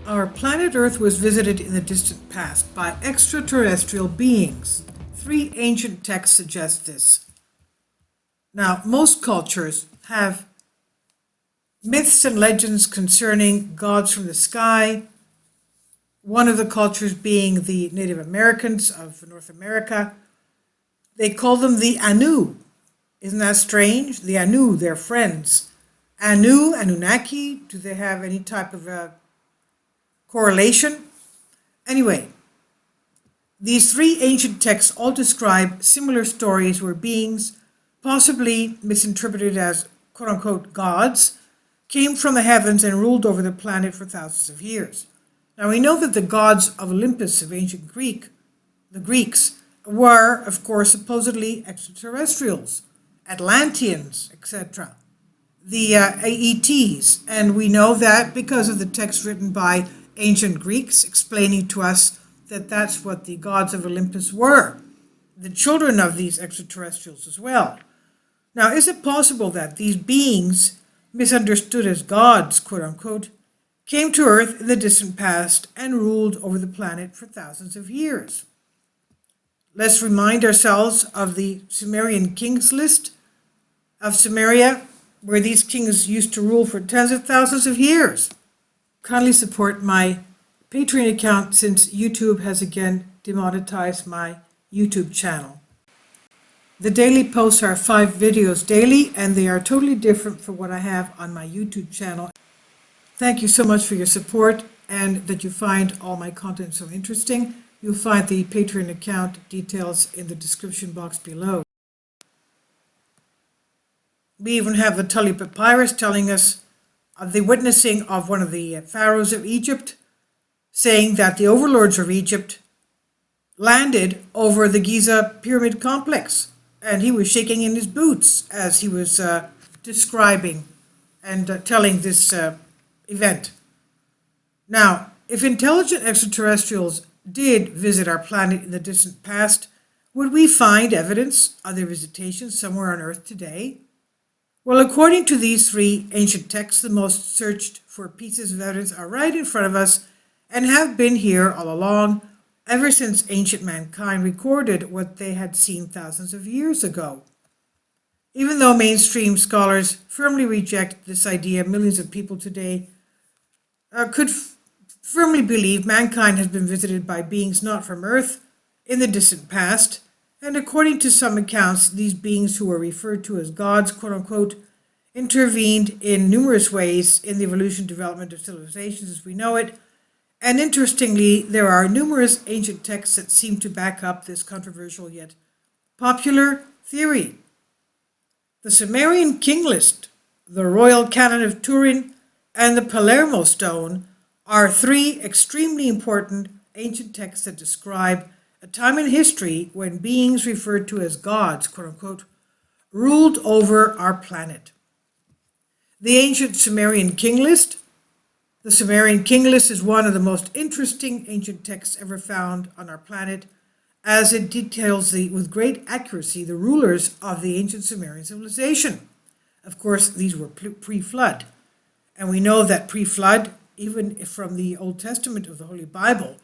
Our planet Earth was visited in the distant past by extraterrestrial beings. Three ancient texts suggest this. Now, most cultures have myths and legends concerning gods from the sky, one of the cultures being the Native Americans of North America. They call them the Anu. Isn't that strange? The Anu, their friends. Anu, Anunnaki, do they have any type of a correlation? Anyway, these three ancient texts all describe similar stories where beings, possibly misinterpreted as quote-unquote gods, came from the heavens and ruled over the planet for thousands of years. Now we know that the gods of Olympus of ancient Greek, the Greeks, were, of course, supposedly extraterrestrials, Atlanteans, etc., the ETs, and we know that because of the text written by ancient Greeks explaining to us that that's what the gods of Olympus were, the children of these extraterrestrials as well. Now, is it possible that these beings, misunderstood as gods, quote unquote, came to Earth in the distant past and ruled over the planet for thousands of years? Let's remind ourselves of the Sumerian kings list of Sumeria, where these kings used to rule for tens of thousands of years. Kindly support my Patreon account since YouTube has again demonetized my YouTube channel. The daily posts are 5 videos daily, and they are totally different from what I have on my YouTube channel. Thank you so much for your support and that you find all my content so interesting. You'll find the Patreon account details in the description box below. We even have the Tully Papyrus telling us of the witnessing of one of the pharaohs of Egypt, saying that the overlords of Egypt landed over the Giza pyramid complex, and he was shaking in his boots as he was describing and telling this event. Now, if intelligent extraterrestrials did visit our planet in the distant past, would we find evidence of their visitation somewhere on Earth today? Well, according to these three ancient texts, the most searched for pieces of evidence are right in front of us and have been here all along, ever since ancient mankind recorded what they had seen thousands of years ago. Even though mainstream scholars firmly reject this idea, millions of people today could firmly believe mankind has been visited by beings not from Earth in the distant past. And according to some accounts, these beings who are referred to as gods, quote unquote, intervened in numerous ways in the evolution and development of civilizations as we know it. And interestingly, there are numerous ancient texts that seem to back up this controversial yet popular theory. The Sumerian king list, the Royal Canon of Turin, and the Palermo Stone are three extremely important ancient texts that describe a time in history when beings referred to as gods, quote unquote, ruled over our planet. The ancient Sumerian king list. The Sumerian king list is one of the most interesting ancient texts ever found on our planet, as it details with great accuracy the rulers of the ancient Sumerian civilization. Of course, these were pre-flood. And we know that pre-flood, even from the Old Testament of the Holy Bible,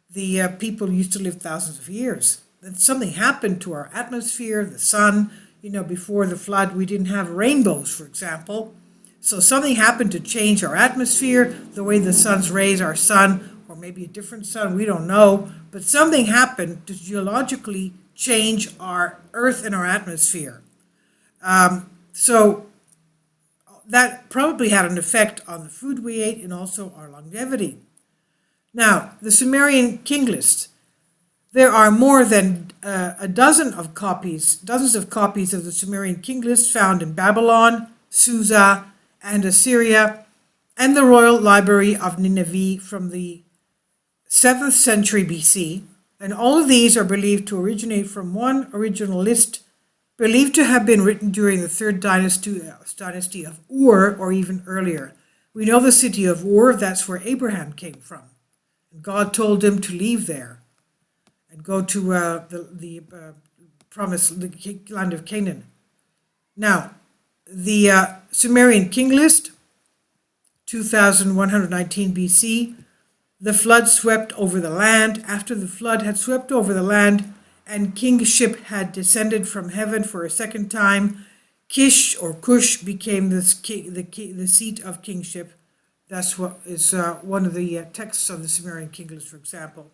the people used to live thousands of years. Then something happened to our atmosphere, the sun. Before the flood, we didn't have rainbows, for example. So something happened to change our atmosphere, the way the sun's rays, our sun, or maybe a different sun, we don't know. But something happened to geologically change our Earth and our atmosphere. So that probably had an effect on the food we ate and also our longevity. Now, the Sumerian king list. There are more than dozens of copies of the Sumerian king list found in Babylon, Susa, and Assyria, and the Royal Library of Nineveh from the 7th century BC. And all of these are believed to originate from one original list, believed to have been written during the 3rd dynasty of Ur, or even earlier. We know the city of Ur, that's where Abraham came from. God told him to leave there and go to the promised land of Canaan. Now, the Sumerian king list, 2119 BC, The flood swept over the land. After the flood had swept over the land and kingship had descended from heaven for a second time, Kish or Cush became the seat of kingship. That's what is one of the texts of the Sumerian king list, for example.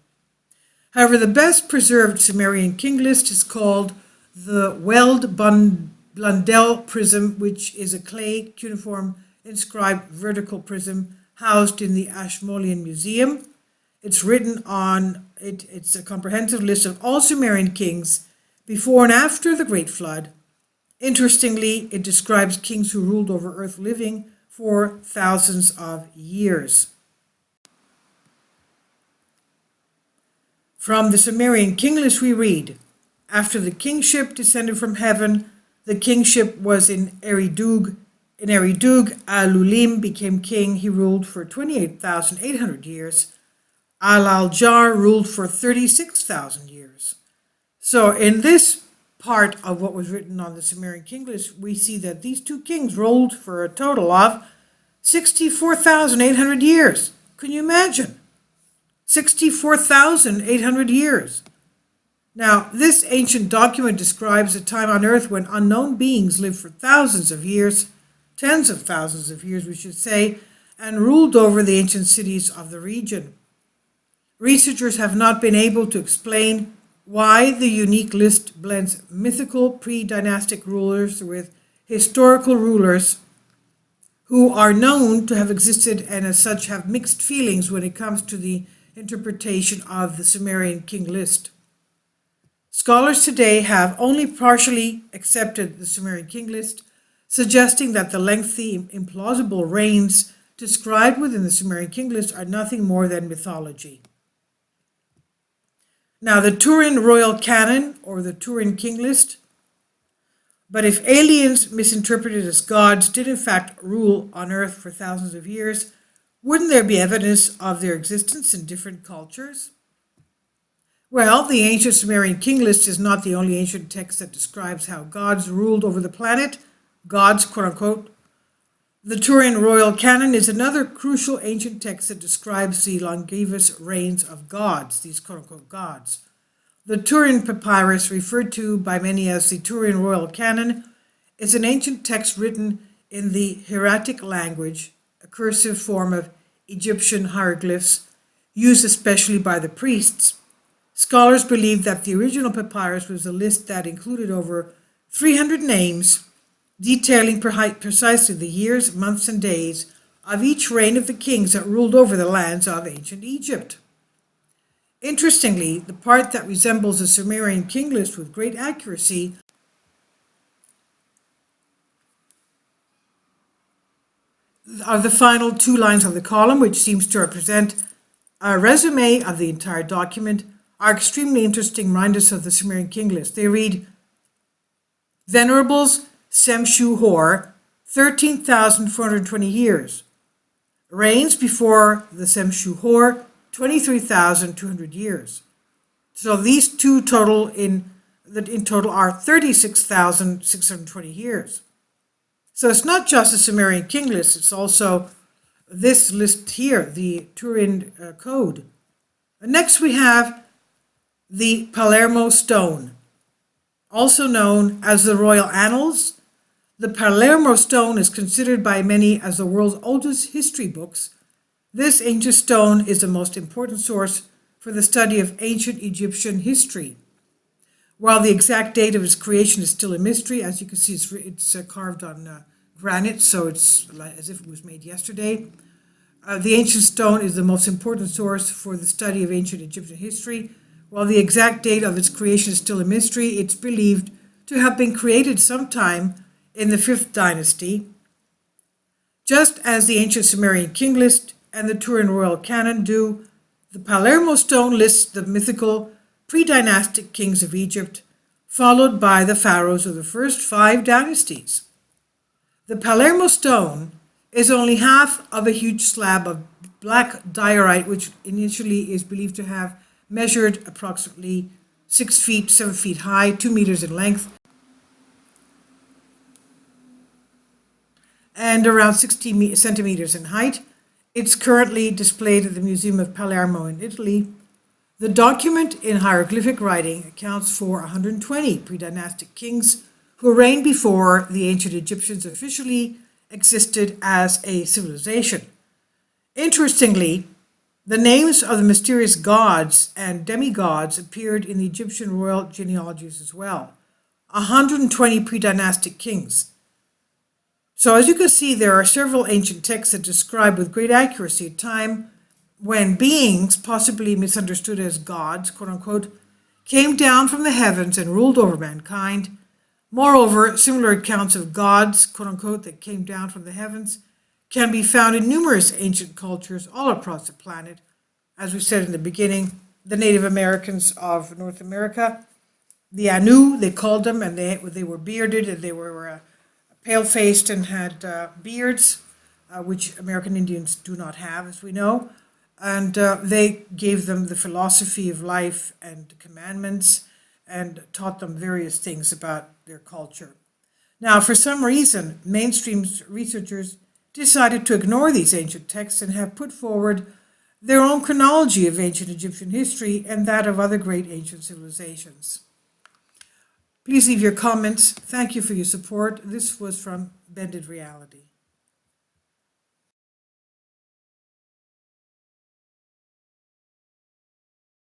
However, the best preserved Sumerian king list is called the Weld-Blundell prism, which is a clay cuneiform inscribed vertical prism housed in the Ashmolean Museum. It's written on, it's a comprehensive list of all Sumerian kings before and after the Great Flood. Interestingly, it describes kings who ruled over earth living for thousands of years. From the Sumerian king list we read, after the kingship descended from heaven, the kingship was in Eridug. In Eridug, Alulim became king. He ruled for 28,800 years. Al-Aljar ruled for 36,000 years. So in this part of what was written on the Sumerian king list, we see that these two kings ruled for a total of 64,800 years. Can you imagine? 64,800 years. Now, this ancient document describes a time on earth when unknown beings lived for thousands of years, tens of thousands of years, we should say, and ruled over the ancient cities of the region. Researchers have not been able to explain why the unique list blends mythical pre-dynastic rulers with historical rulers who are known to have existed and as such have mixed feelings when it comes to the interpretation of the Sumerian king list. Scholars today have only partially accepted the Sumerian king list, suggesting that the lengthy, implausible reigns described within the Sumerian king list are nothing more than mythology. Now, the Turin Royal Canon, or the Turin king list, but if aliens misinterpreted as gods did in fact rule on earth for thousands of years, wouldn't there be evidence of their existence in different cultures? Well, the ancient Sumerian king list is not the only ancient text that describes how gods ruled over the planet, gods, quote unquote. The Turin Royal Canon is another crucial ancient text that describes the longevous reigns of gods, these quote unquote gods. The Turin Papyrus, referred to by many as the Turin Royal Canon, is an ancient text written in the hieratic language, a cursive form of Egyptian hieroglyphs used especially by the priests. Scholars believe that the original papyrus was a list that included over 300 names detailing precisely the years, months, and days of each reign of the kings that ruled over the lands of ancient Egypt. Interestingly, the part that resembles the Sumerian king list with great accuracy are the final two lines of the column, which seems to represent a resume of the entire document, are extremely interesting reminders of the Sumerian king list. They read, Venerables Semshu Hor, 13,420 years. Reigns before the Semshu Hor, 23,200 years. So these two in total are 36,620 years. So it's not just the Sumerian king list, it's also this list here, the Turin Code. And next we have the Palermo Stone, also known as the Royal Annals. The Palermo Stone is considered by many as the world's oldest history books. This ancient stone is the most important source for the study of ancient Egyptian history. While the exact date of its creation is still a mystery, as you can see, it's carved on granite, so it's as if it was made yesterday. The ancient stone is the most important source for the study of ancient Egyptian history. While the exact date of its creation is still a mystery, it's believed to have been created sometime in the 5th dynasty. Just as the ancient Sumerian king list and the Turin Royal Canon do, the Palermo Stone lists the mythical pre-dynastic kings of Egypt, followed by the pharaohs of the first 5 dynasties. The Palermo Stone is only half of a huge slab of black diorite, which initially is believed to have measured approximately 6 feet, 7 feet high, 2 meters in length, and around 60 centimeters in height. It's currently displayed at the Museum of Palermo in Italy. The document in hieroglyphic writing accounts for 120 pre-dynastic kings who reigned before the ancient Egyptians officially existed as a civilization. Interestingly, the names of the mysterious gods and demigods appeared in the Egyptian royal genealogies as well. 120 pre-dynastic kings. So as you can see, there are several ancient texts that describe with great accuracy a time when beings, possibly misunderstood as gods, quote unquote, came down from the heavens and ruled over mankind. Moreover, similar accounts of gods, quote unquote, that came down from the heavens can be found in numerous ancient cultures all across the planet. As we said in the beginning, the Native Americans of North America, the Anu, they called them, and they were bearded, and they were pale-faced and had beards, which American Indians do not have, as we know. And they gave them the philosophy of life and commandments and taught them various things about their culture. Now, for some reason, mainstream researchers decided to ignore these ancient texts and have put forward their own chronology of ancient Egyptian history and that of other great ancient civilizations. Please leave your comments. Thank you for your support. This was from Bended Reality.